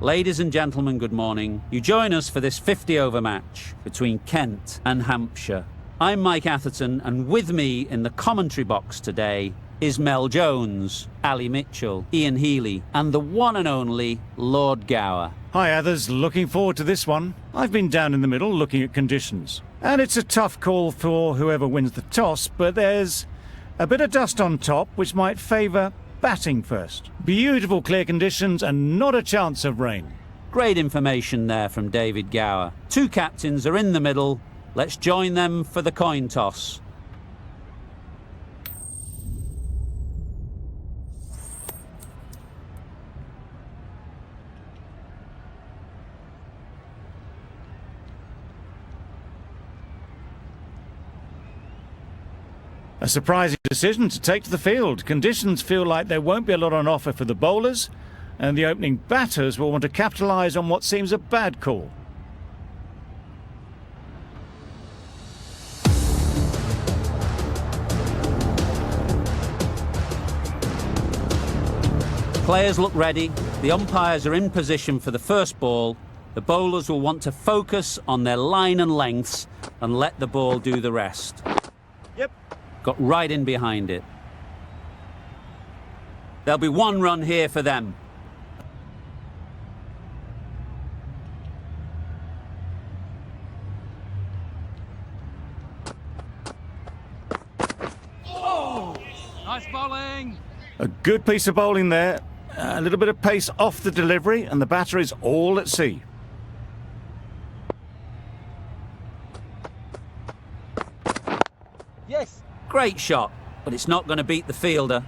Ladies and gentlemen, good morning. You join us for this 50-over match between Kent and Hampshire. I'm Mike Atherton, and with me in the commentary box today is Mel Jones, Ali Mitchell, Ian Healy, and the one and only Lord Gower. Hi others, looking forward to this one. I've been down in the middle looking at conditions. And it's a tough call for whoever wins the toss, but there's a bit of dust on top which might favour batting first. Beautiful clear conditions and not a chance of rain. Great information there from David Gower. Two captains are in the middle. Let's join them for the coin toss. A surprising decision to take to the field. Conditions feel like there won't be a lot on offer for the bowlers, and the opening batters will want to capitalise on what seems a bad call. Players look ready. The umpires are in position for the first ball. The bowlers will want to focus on their line and lengths and let the ball do the rest. Yep. Got right in behind it. There'll be one run here for them. Oh! Nice bowling! A good piece of bowling there. A little bit of pace off the delivery, and the batter is all at sea. Yes! Great shot, but it's not going to beat the fielder.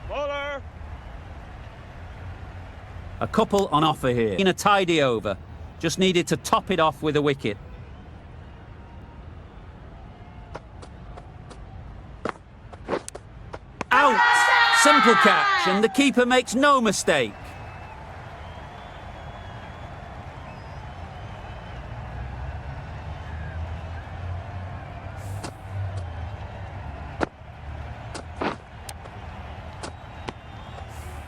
Bowler! A couple on offer here. In a tidy over. Just needed to top it off with a wicket. Out! Simple catch, and the keeper makes no mistake.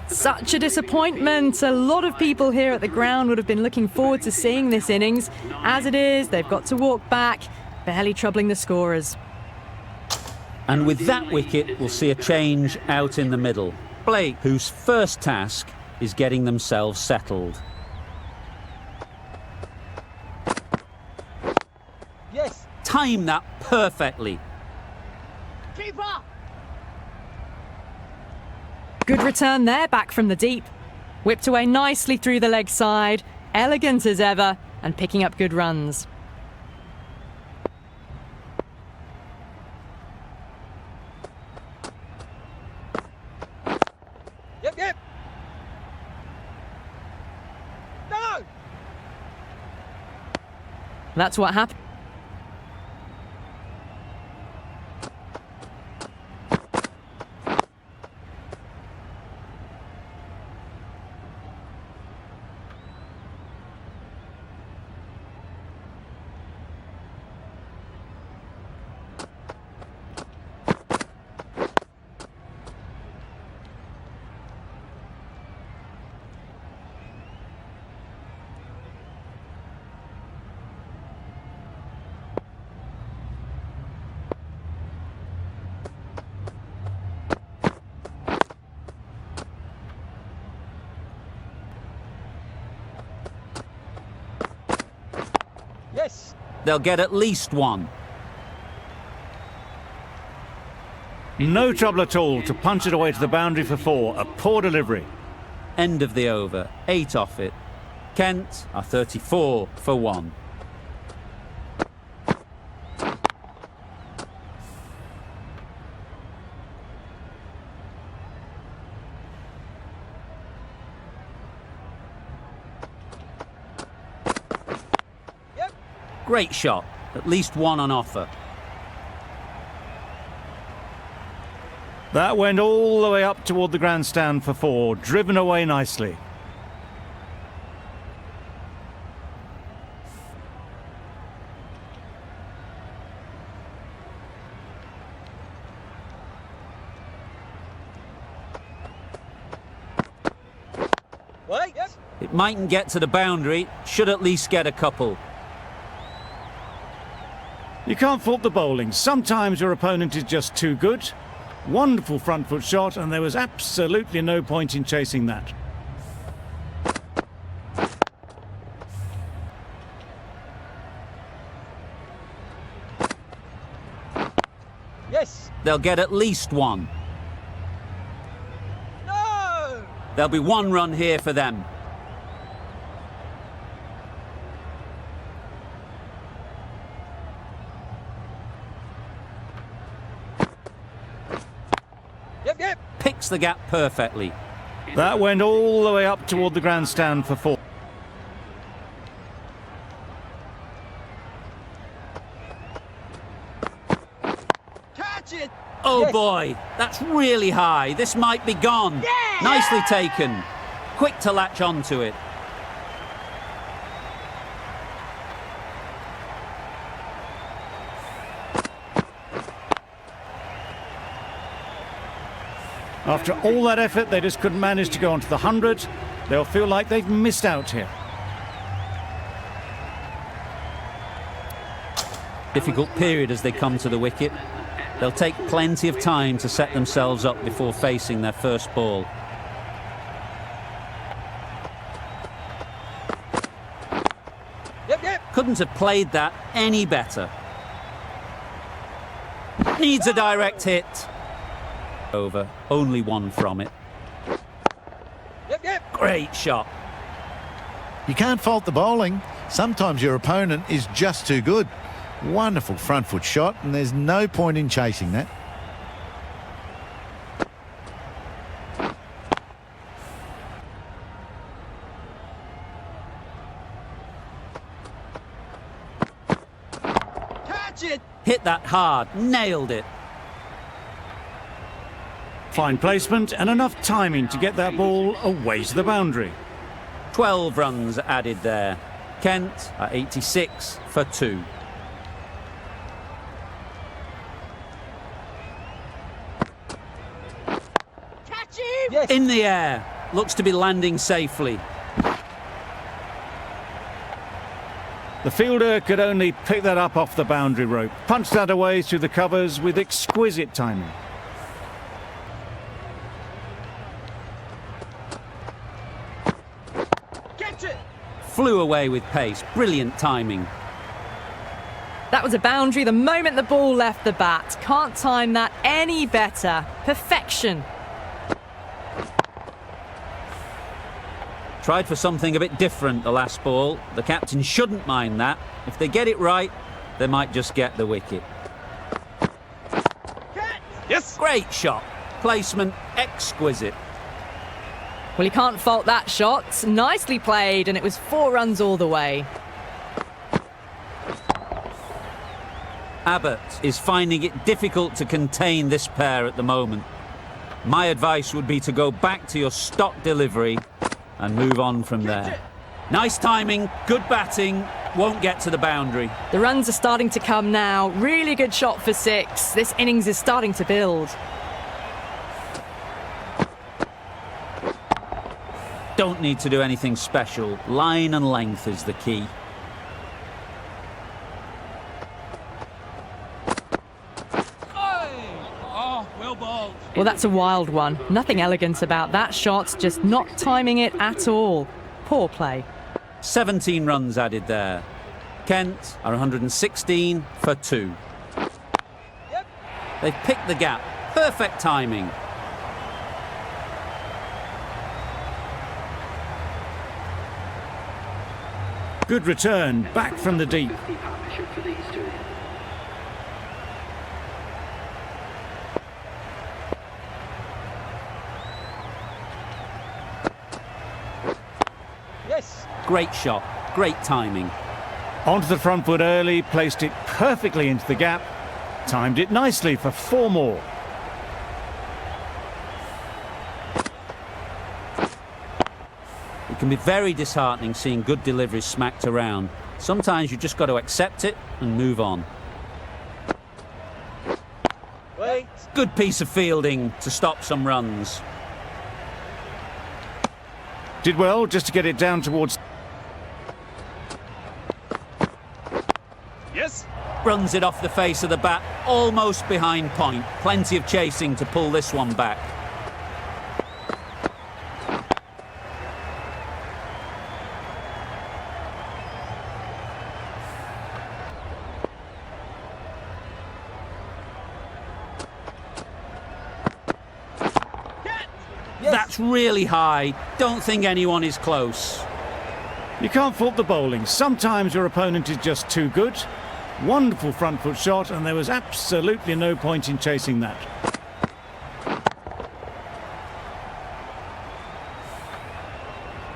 Such a disappointment. A lot of people here at the ground would have been looking forward to seeing this innings. As it is, they've got to walk back, barely troubling the scorers. And with that wicket, we'll see a change out in the middle. Blake, whose first task is getting themselves settled. Yes! Time that perfectly. Keeper! Good return there, back from the deep. Whipped away nicely through the leg side, elegant as ever, and picking up good runs. Yep! No! That's what happened. Yes! They'll get at least one. No trouble at all to punch it away to the boundary for 4. A poor delivery. End of the over. 8 off it. Kent are 34 for 1. Yep! Great shot. At least one on offer. That went all the way up toward the grandstand for 4, driven away nicely. Wait. Yep. It mightn't get to the boundary, should at least get a couple. You can't fault the bowling. Sometimes your opponent is just too good. Wonderful front foot shot, and there was absolutely no point in chasing that. Yes. They'll get at least one. No. There'll be one run here for them. Yep, yep. Picks the gap perfectly. That went all the way up toward the grandstand for 4. Catch it. Oh Yes. boy, that's really high. This might be gone. Yeah! Nicely taken. Quick to latch onto it. After all that effort, they just couldn't manage to go onto the 100. They'll feel like they've missed out here. Difficult period as they come to the wicket. They'll take plenty of time to set themselves up before facing their first ball. Yep, yep. Couldn't have played that any better. Needs a direct hit. Over. Only one from it. Yep, yep. Great shot. You can't fault the bowling. Sometimes your opponent is just too good. Wonderful front foot shot, and there's no point in chasing that. Catch it. Hit that hard. Nailed it. Fine placement and enough timing to get that ball away to the boundary. 12 runs added there. Kent at 86 for 2. Catch him. Yes. In the air. Looks to be landing safely. The fielder could only pick that up off the boundary rope. Punched that away through the covers with exquisite timing. Catch it. Flew away with pace. Brilliant timing. That was a boundary the moment the ball left the bat. Can't time that any better. Perfection. Tried for something a bit different the last ball. The captain shouldn't mind that. If they get it right, they might just get the wicket. Catch. Yes. Great shot. Placement exquisite. Well, you can't fault that shot. Nicely played, and it was 4 runs all the way. Abbott is finding it difficult to contain this pair at the moment. My advice would be to go back to your stock delivery and move on from there. Nice timing, good batting, won't get to the boundary. The runs are starting to come now. Really good shot for 6. This innings is starting to build. Don't need to do anything special. Line and length is the key. Well, that's a wild one. Nothing elegant about that shot, just not timing it at all. Poor play. 17 runs added there. Kent are 116 for 2. Yep. They've picked the gap. Perfect timing. Good return, back from the deep. Yes. Great shot. Great timing. Onto the front foot early, placed it perfectly into the gap. Timed it nicely for 4 more. It can be very disheartening seeing good deliveries smacked around. Sometimes you just got to accept it and move on. Wait. Good piece of fielding to stop some runs. Did well just to get it down towards... Yes. Runs it off the face of the bat, almost behind point. Plenty of chasing to pull this one back. That's really high. Don't think anyone is close. You can't fault the bowling. Sometimes your opponent is just too good. Wonderful front foot shot, and there was absolutely no point in chasing that.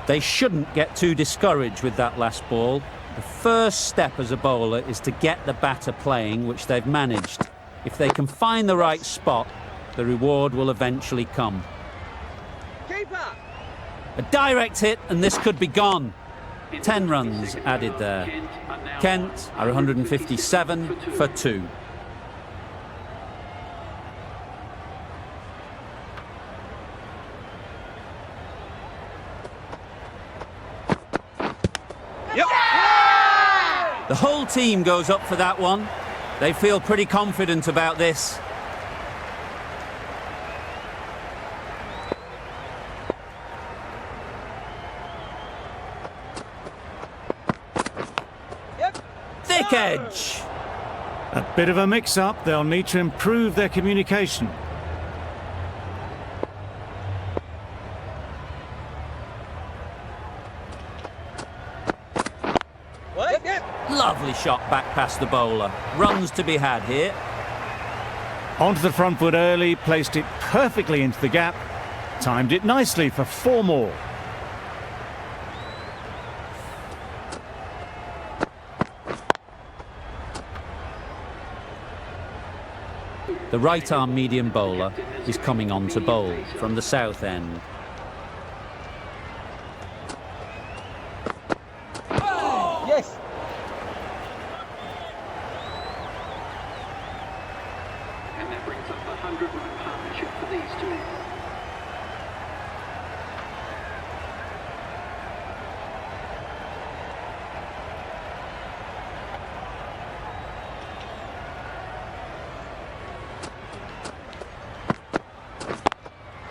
They shouldn't get too discouraged with that last ball. The first step as a bowler is to get the batter playing, which they've managed. If they can find the right spot, the reward will eventually come. Keeper. A direct hit, and this could be gone. 10 runs added there. Kent are 157 for 2. Yep. The whole team goes up for that one. They feel pretty confident about this. Thick edge. A bit of a mix-up. They'll need to improve their communication. Wait. Yep. Lovely shot back past the bowler. Runs to be had here. Onto the front foot early, placed it perfectly into the gap. Timed it nicely for 4 more. The right-arm medium bowler is coming on to bowl from the south end. Yes. And that brings up the 100-run partnership for these two.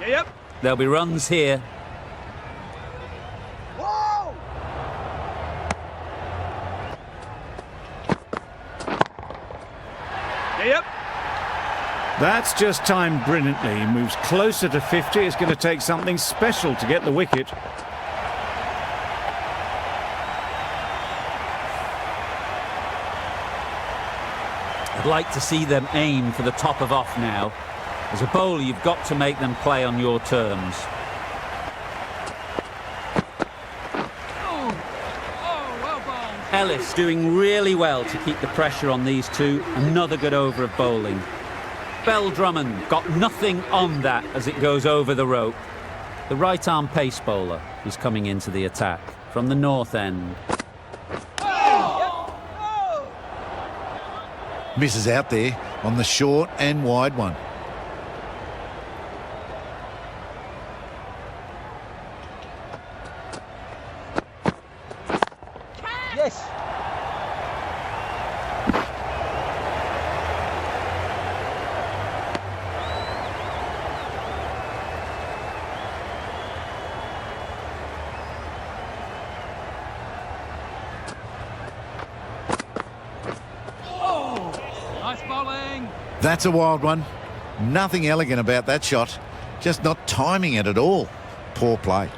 Yep. There'll be runs here. Whoa. Yep. That's just timed brilliantly. He moves closer to 50. It's going to take something special to get the wicket. I'd like to see them aim for the top of off now. As a bowler, you've got to make them play on your terms. Ellis doing really well to keep the pressure on these two. Another good over of bowling. Bell Drummond got nothing on that as it goes over the rope. The right-arm pace bowler is coming into the attack from the north end. Misses out there on the short and wide one. Yes. Nice bowling. That's a wild one. Nothing elegant about that shot. Just not timing it at all. Poor play.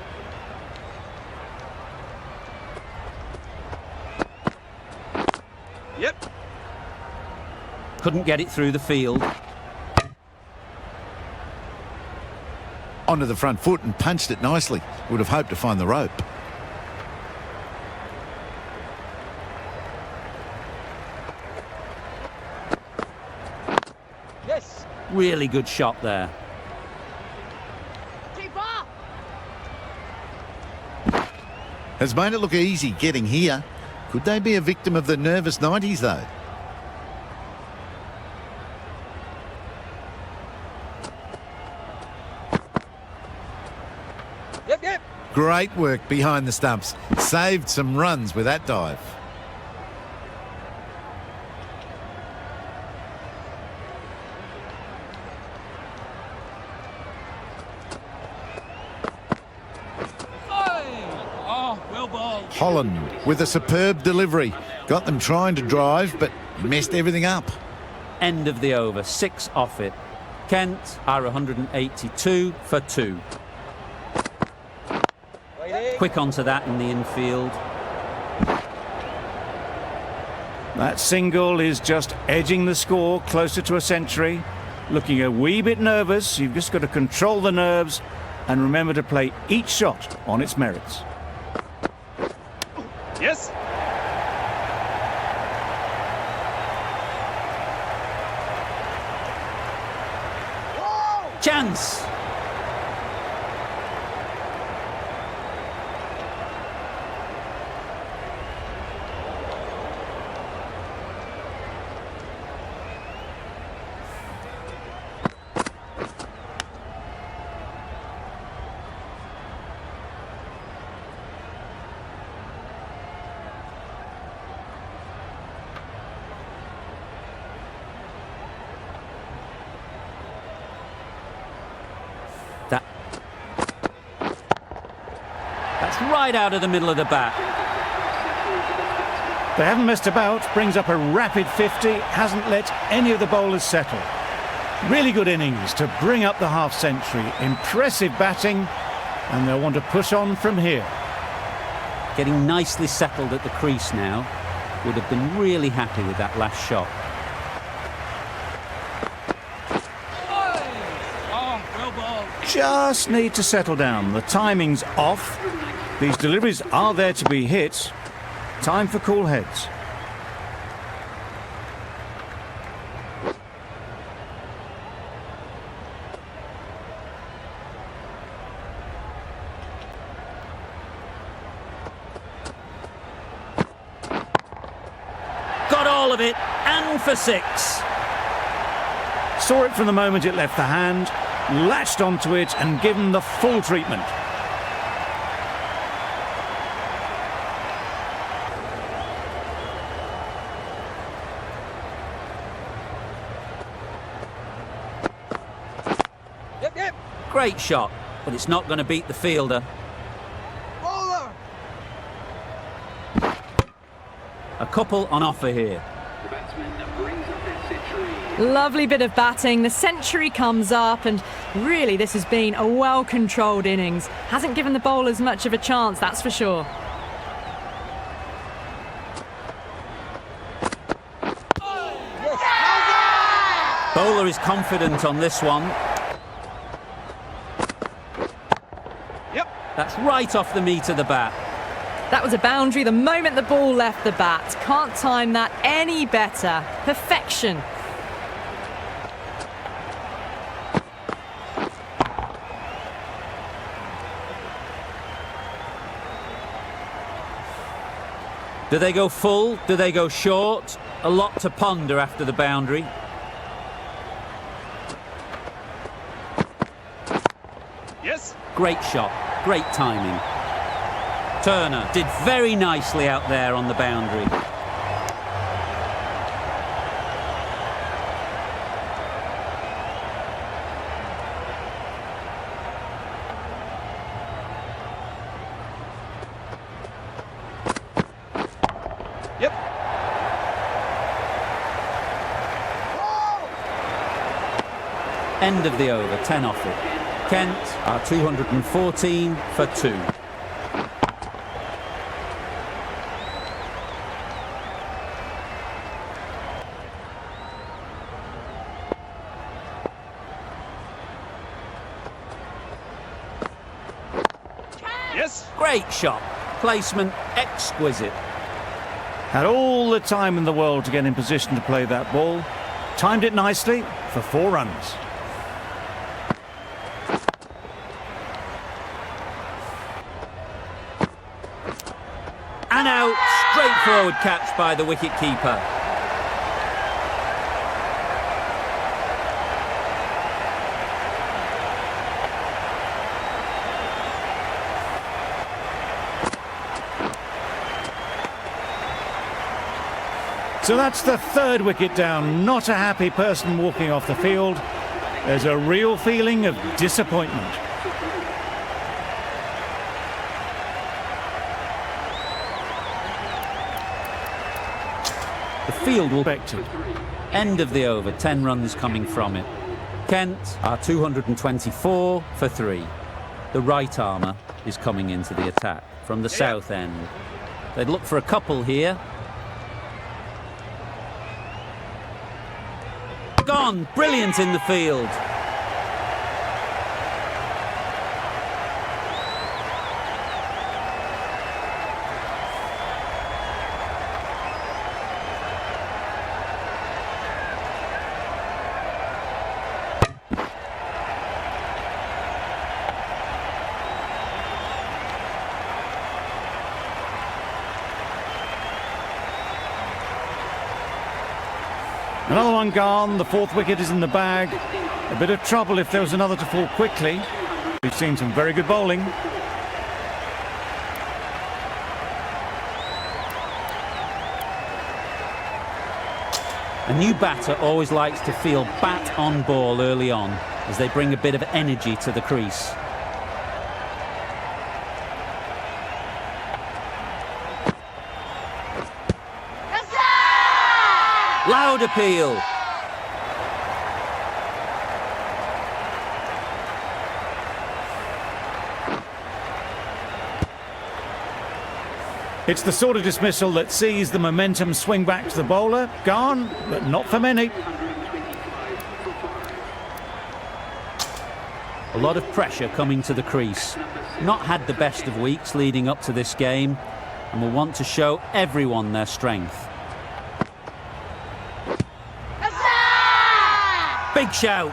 Yep. Couldn't get it through the field. Onto the front foot and punched it nicely. Would have hoped to find the rope. Yes. Really good shot there. Has made it look easy getting here. Could they be a victim of the nervous 90s though? Yep. Yep. Great work behind the stumps. Saved some runs with that dive. Oh, well ball. Holland with a superb delivery. Got them trying to drive, but messed everything up. End of the over, 6 off it. Kent are 182 for 2. Quick onto that in the infield. That single is just edging the score closer to a century. Looking a wee bit nervous, you've just got to control the nerves and remember to play each shot on its merits. Yes. Chance! That's right out of the middle of the bat. They haven't messed about, brings up a rapid 50, hasn't let any of the bowlers settle. Really good innings to bring up the half-century. Impressive batting, and they'll want to push on from here. Getting nicely settled at the crease now. Would have been really happy with that last shot. Oh, well ball. Just need to settle down. The timing's off. These deliveries are there to be hit. Time for cool heads. Got all of it, and for 6. Saw it from the moment it left the hand, latched onto it and given the full treatment. Yep. Great shot, but it's not going to beat the fielder. Bowler. A couple on offer here. The batsman brings up their century. Lovely bit of batting. The century comes up, and really this has been a well-controlled innings. Hasn't given the bowlers much of a chance, that's for sure. Bowler is confident on this one. Yep. That's right off the meat of the bat. That was a boundary the moment the ball left the bat. Can't time that any better. Perfection. Do they go full? Do they go short? A lot to ponder after the boundary. Yes. Great shot, great timing. Turner did very nicely out there on the boundary. Yep. End of the over, 10 off it. Kent are 214 for 2. Yes. Great shot. Placement exquisite. Had all the time in the world to get in position to play that ball. Timed it nicely for 4 runs. And out. Straightforward catch by the wicket-keeper. So that's the third wicket down. Not a happy person walking off the field. There's a real feeling of disappointment. The field will Expected. end of the over, 10 runs coming from it. Kent are 224 for 3. The right armour is coming into the attack from the south end. They'd look for a couple here. Gone! Brilliant in the field. Another one gone. The fourth wicket is in the bag. A bit of trouble if there was another to fall quickly. We've seen some very good bowling. A new batter always likes to feel bat on ball early on as they bring a bit of energy to the crease. Loud appeal. It's the sort of dismissal that sees the momentum swing back to the bowler. Gone, but not for many. A lot of pressure coming to the crease. Not had the best of weeks leading up to this game and will want to show everyone their strength. Big shout.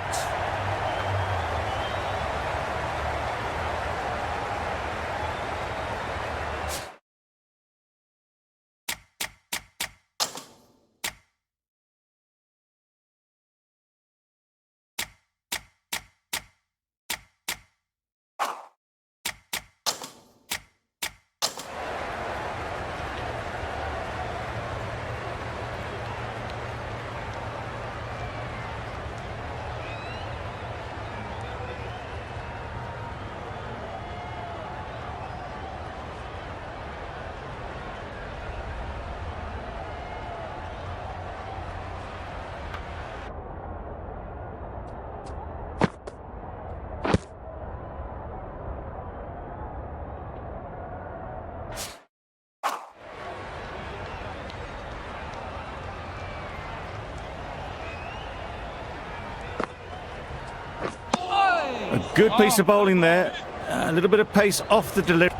A good piece of bowling there. A little bit of pace off the delivery.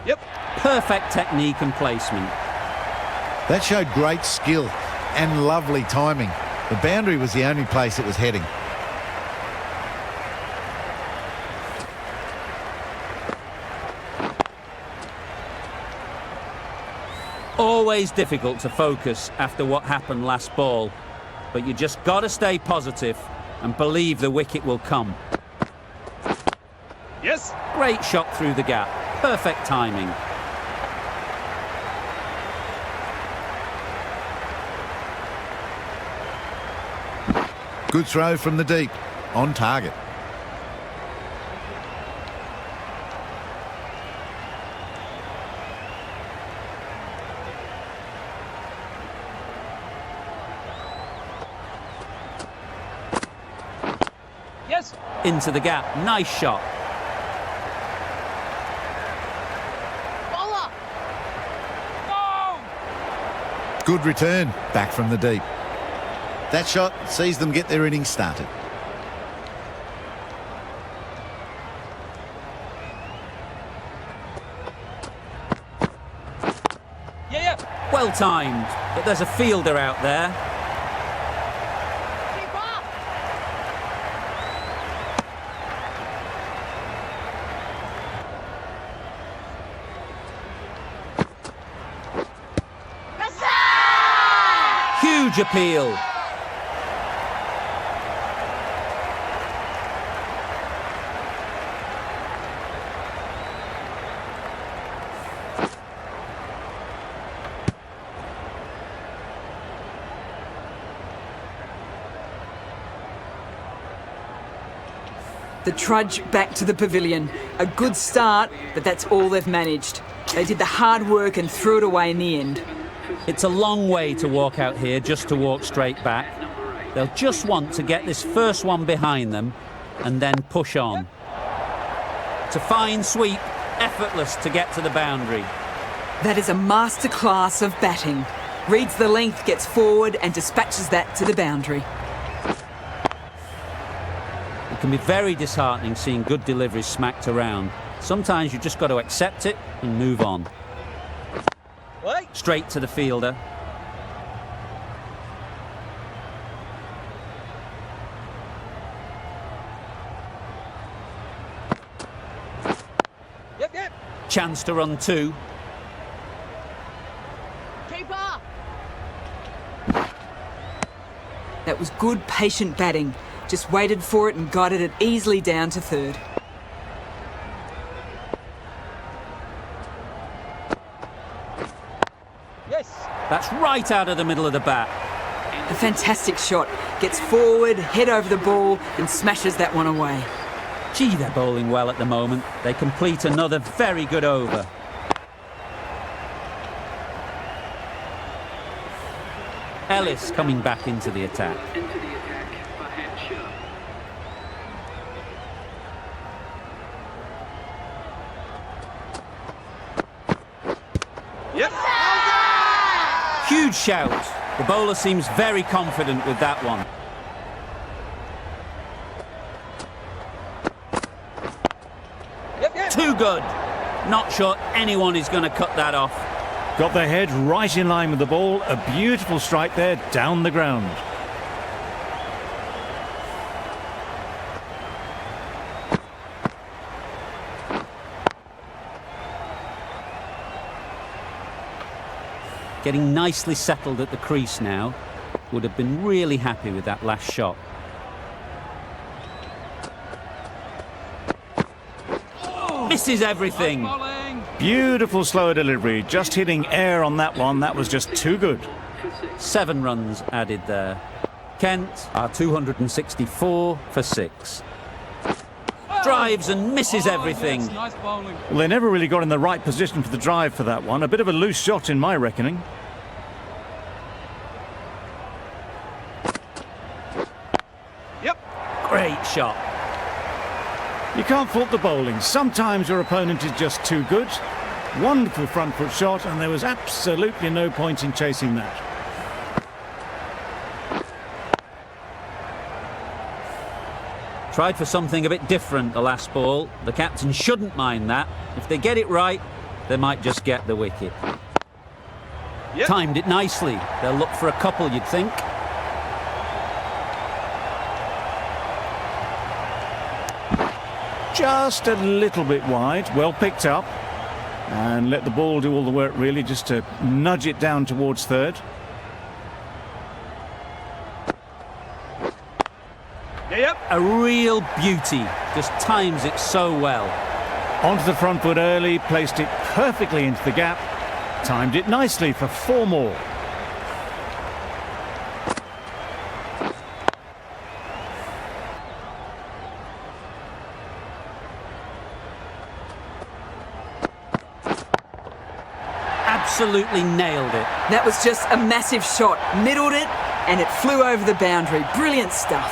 Yep. Perfect technique and placement. That showed great skill and lovely timing. The boundary was the only place it was heading. Always difficult to focus after what happened last ball, but you just got to stay positive and believe the wicket will come. Yes. Great shot through the gap. Perfect timing. Good throw from the deep. On target. Yes. Into the gap. Nice shot. Bowler. No. Good return. Back from the deep. That shot sees them get their innings started. Yeah. Well timed, but there's a fielder out there. Huge appeal. The trudge back to the pavilion. A good start, but that's all they've managed. They did the hard work and threw it away in the end. It's a long way to walk out here just to walk straight back. They'll just want to get this first one behind them and then push on. It's a fine sweep, effortless to get to the boundary. That is a masterclass of batting. Reads the length, gets forward and dispatches that to the boundary. It can be very disheartening seeing good deliveries smacked around. Sometimes you've just got to accept it and move on. Wait. Straight to the fielder. Yep. Chance to run two. Keeper. That was good, patient batting. Just waited for it and guided it easily down to third. Yes. That's right out of the middle of the bat. A fantastic shot. Gets forward, head over the ball and smashes that one away. Gee, they're bowling well at the moment. They complete another very good over. Ellis coming back into the attack. Into the attack for Hampshire. Yep. Huge shout. The bowler seems very confident with that one. Yep. Too good. Not sure anyone is going to cut that off. Got their head right in line with the ball. A beautiful strike there down the ground. Getting nicely settled at the crease now. Would have been really happy with that last shot. Misses everything. Bowling. Beautiful slow delivery. Just hitting air on that one. That was just too good. 7 runs added there. Kent are 264 for 6. Drives and misses everything. Yes, nice bowling. Well, they never really got in the right position for the drive for that one. A bit of a loose shot in my reckoning. Yep. Great shot. You can't fault the bowling. Sometimes your opponent is just too good. Wonderful front foot shot, and there was absolutely no point in chasing that. Tried for something a bit different the last ball. The captain shouldn't mind that. If they get it right, they might just get the wicket. Yep. Timed it nicely. They'll look for a couple, you'd think. Just a little bit wide. Well picked up. And let the ball do all the work, really, just to nudge it down towards third. Yep. A real beauty. Just times it so well. Onto the front foot early, placed it perfectly into the gap. Timed it nicely for 4 more. Absolutely nailed it. That was just a massive shot. Middled it and it flew over the boundary. Brilliant stuff.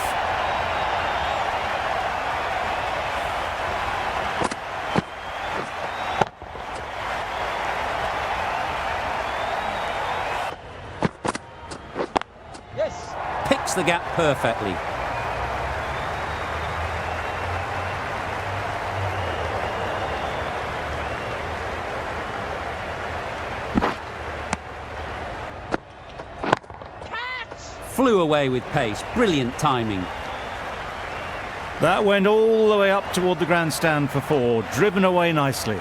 Yes. Picks the gap perfectly. Flew away with pace. Brilliant timing. That went all the way up toward the grandstand for 4, driven away nicely.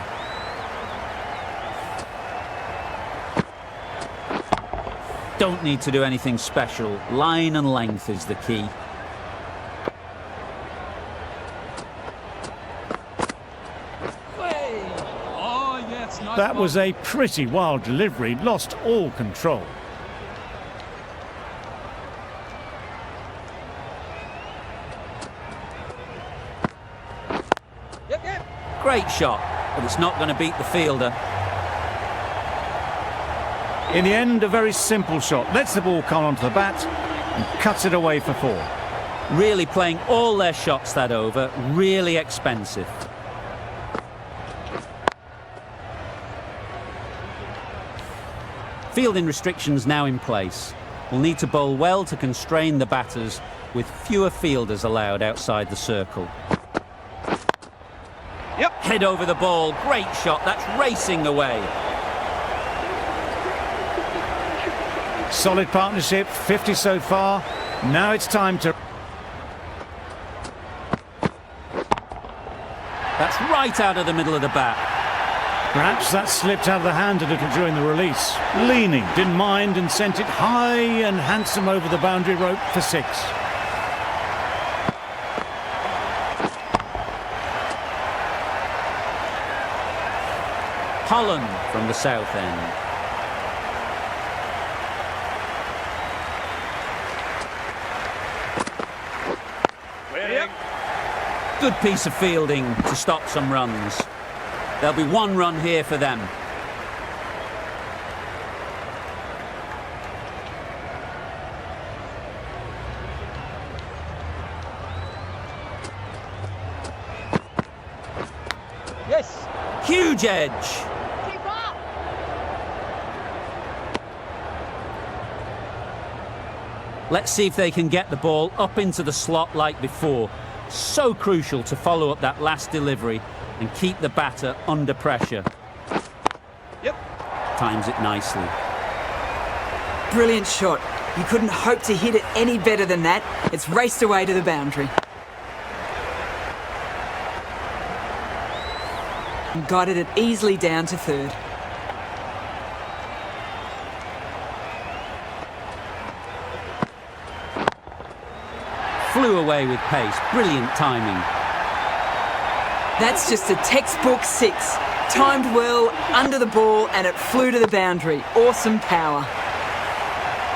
Don't need to do anything special. Line and length is the key. Oh, yes, nice. That was bowling. a pretty wild delivery, lost all control. Great shot, but it's not going to beat the fielder. In the end, a very simple shot. Lets the ball come onto the bat and cuts it away for 4. Really playing all their shots that over, really expensive. Fielding restrictions now in place. We'll need to bowl well to constrain the batters with fewer fielders allowed outside the circle. Yep. Head over the ball, great shot, that's racing away. Solid partnership, 50 so far. Now it's time to... That's right out of the middle of the bat. Perhaps that slipped out of the hand a little during the release. Leaning, didn't mind and sent it high and handsome over the boundary rope for 6. Holland from the south end. Yep. Good piece of fielding to stop some runs. There'll be 1 run here for them. Yes. Huge edge. Let's see if they can get the ball up into the slot like before. So crucial to follow up that last delivery and keep the batter under pressure. Yep. Times it nicely. Brilliant shot. You couldn't hope to hit it any better than that. It's raced away to the boundary. And guided it easily down to 3rd. Flew away with pace. Brilliant timing. That's just a textbook 6. Timed well, under the ball, and it flew to the boundary. Awesome power.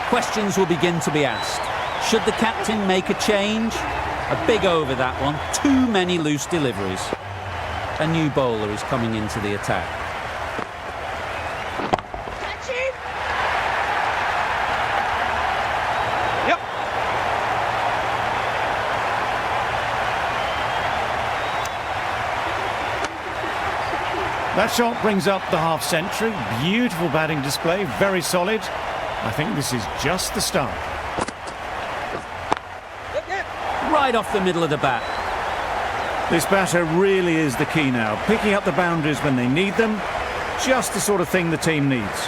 Questions will begin to be asked. Should the captain make a change? A big over that one. Too many loose deliveries. A new bowler is coming into the attack. Yep. That shot brings up the half-century. Beautiful batting display, very solid. I think this is just the start. Yep. Yep. Right off the middle of the bat. This batter really is the key now. Picking up the boundaries when they need them. Just the sort of thing the team needs.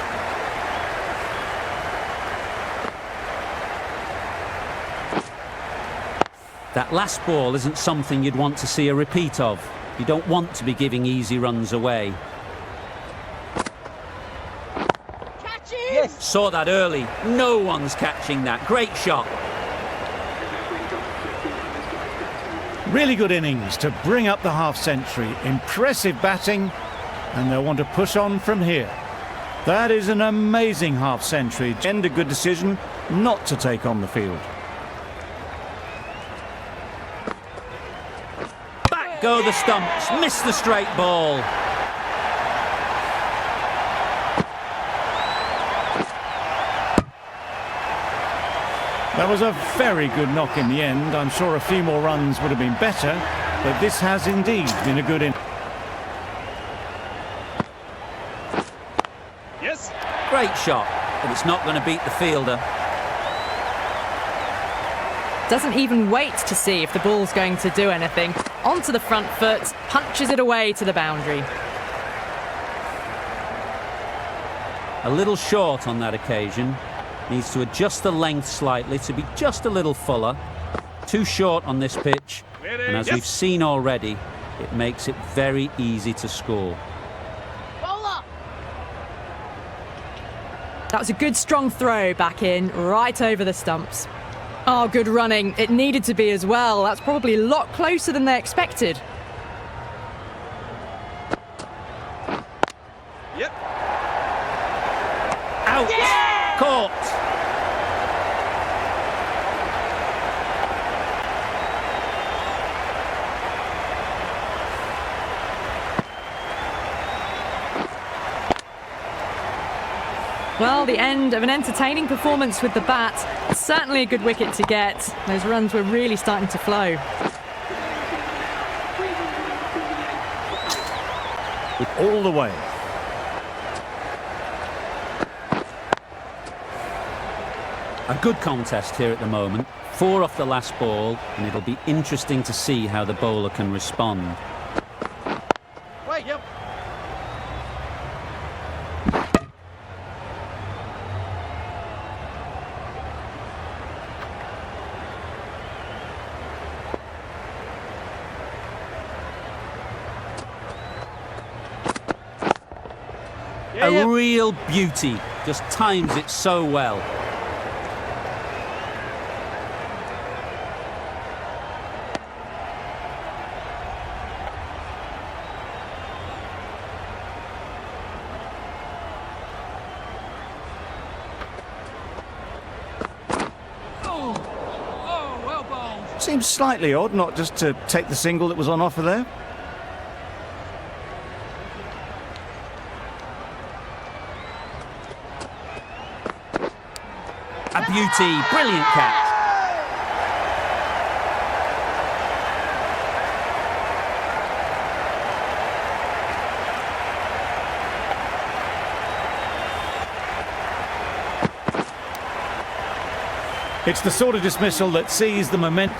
That last ball isn't something you'd want to see a repeat of. You don't want to be giving easy runs away. Yes. Saw that early. No one's catching that. Great shot. Really good innings to bring up the half-century. Impressive batting, and they'll want to push on from here. That is an amazing half-century, and a good decision not to take on the field. Back go the stumps. Miss the straight ball. That was a very good knock in the end. I'm sure a few more runs would have been better, but this has indeed been a good inning. Yes. Great shot, but it's not going to beat the fielder. Doesn't even wait to see if the ball's going to do anything. Onto the front foot, punches it away to the boundary. A little short on that occasion. Needs to adjust the length slightly to be just a little fuller. Too short on this pitch, and as we've seen already, it makes it very easy to score. That was a good strong throw back in, right over the stumps. Oh, good running. It needed to be as well. That's probably a lot closer than they expected. Yep. Out! Caught! Well, the end of an entertaining performance with the bat. Certainly a good wicket to get. Those runs were really starting to flow. All the way. A good contest here at the moment. 4 off the last ball, and it'll be interesting to see how the bowler can respond. Wait, yep. A real beauty. Just times it so well. Seems slightly odd not just to take the single that was on offer there. A beauty. Brilliant catch. It's the sort of dismissal that sees the momentum.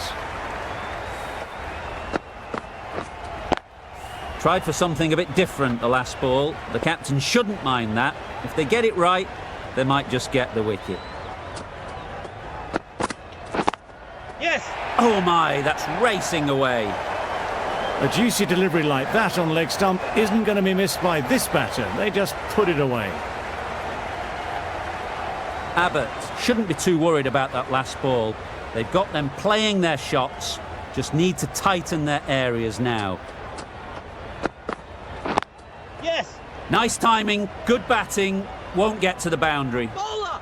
Tried for something a bit different the last ball. The captain shouldn't mind that. If they get it right, they might just get the wicket. Yes. Oh my, that's racing away. A juicy delivery like that on leg stump isn't going to be missed by this batter. They just put it away. Abbott shouldn't be too worried about that last ball. They've got them playing their shots, just need to tighten their areas now. Yes. Nice timing, good batting, won't get to the boundary. Bowler.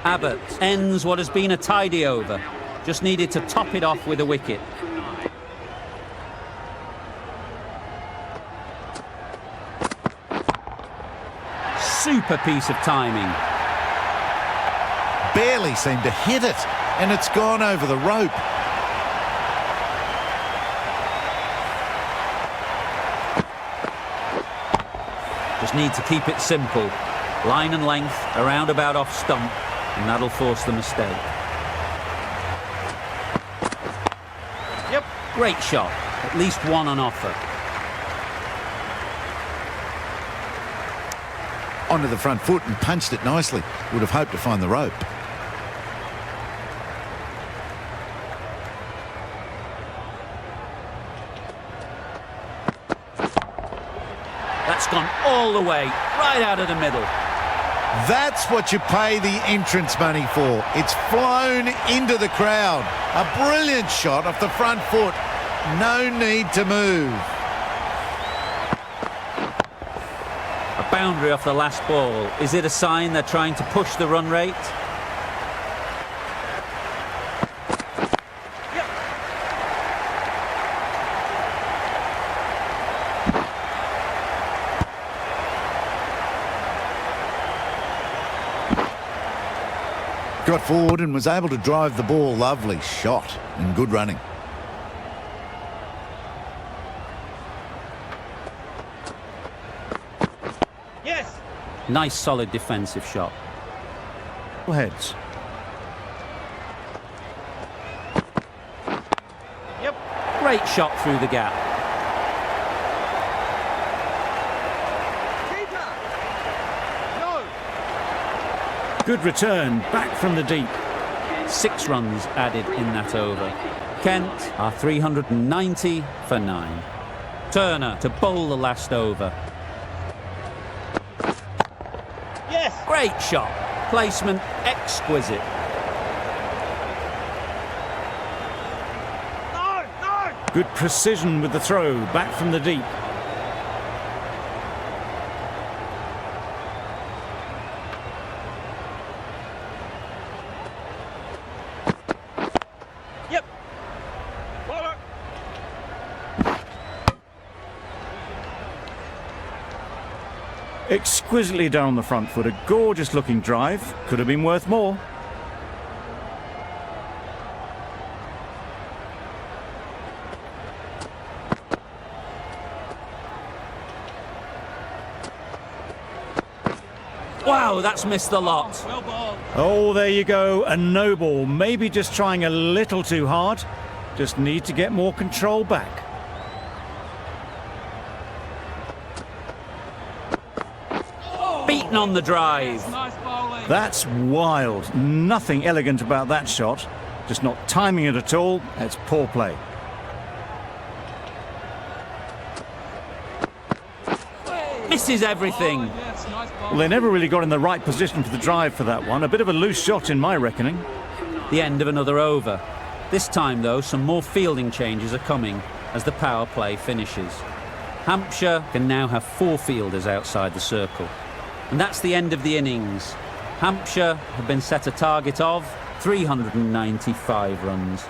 Abbott ends what has been a tidy over. Just needed to top it off with a wicket. Super piece of timing. Barely seemed to hit it, and it's gone over the rope. Just need to keep it simple. Line and length, a roundabout off stump, and that'll force the mistake. Yep. Great shot, at least one on offer. Onto the front foot and punched it nicely. Would have hoped to find the rope. That's gone all the way, right out of the middle. That's what you pay the entrance money for. It's flown into the crowd. A brilliant shot off the front foot. No need to move. A boundary off the last ball. Is it a sign they're trying to push the run rate? Got forward and was able to drive the ball. Lovely shot and good running. Yes. Nice solid defensive shot. Heads. Yep. Great shot through the gap. Good return, back from the deep. 6 runs added in that over. Kent are 390 for 9. Turner to bowl the last over. Yes. Great shot. Placement exquisite. No, no. Good precision with the throw, back from the deep. Yep. Bowler. Exquisitely done on the front foot. A gorgeous looking drive. Could have been worth more. Wow, that's missed the lot. Well ball. Oh, there you go. A no ball. Maybe just trying a little too hard. Just need to get more control back. Beaten on the drive. Nice bowling. That's wild. Nothing elegant about that shot. Just not timing it at all. It's poor play. Misses everything. Yes, nice ball. Well, they never really got in the right position for the drive for that one. A bit of a loose shot in my reckoning. The end of another over. This time, though, some more fielding changes are coming as the power play finishes. Hampshire can now have 4 fielders outside the circle. And that's the end of the innings. Hampshire have been set a target of 395 runs.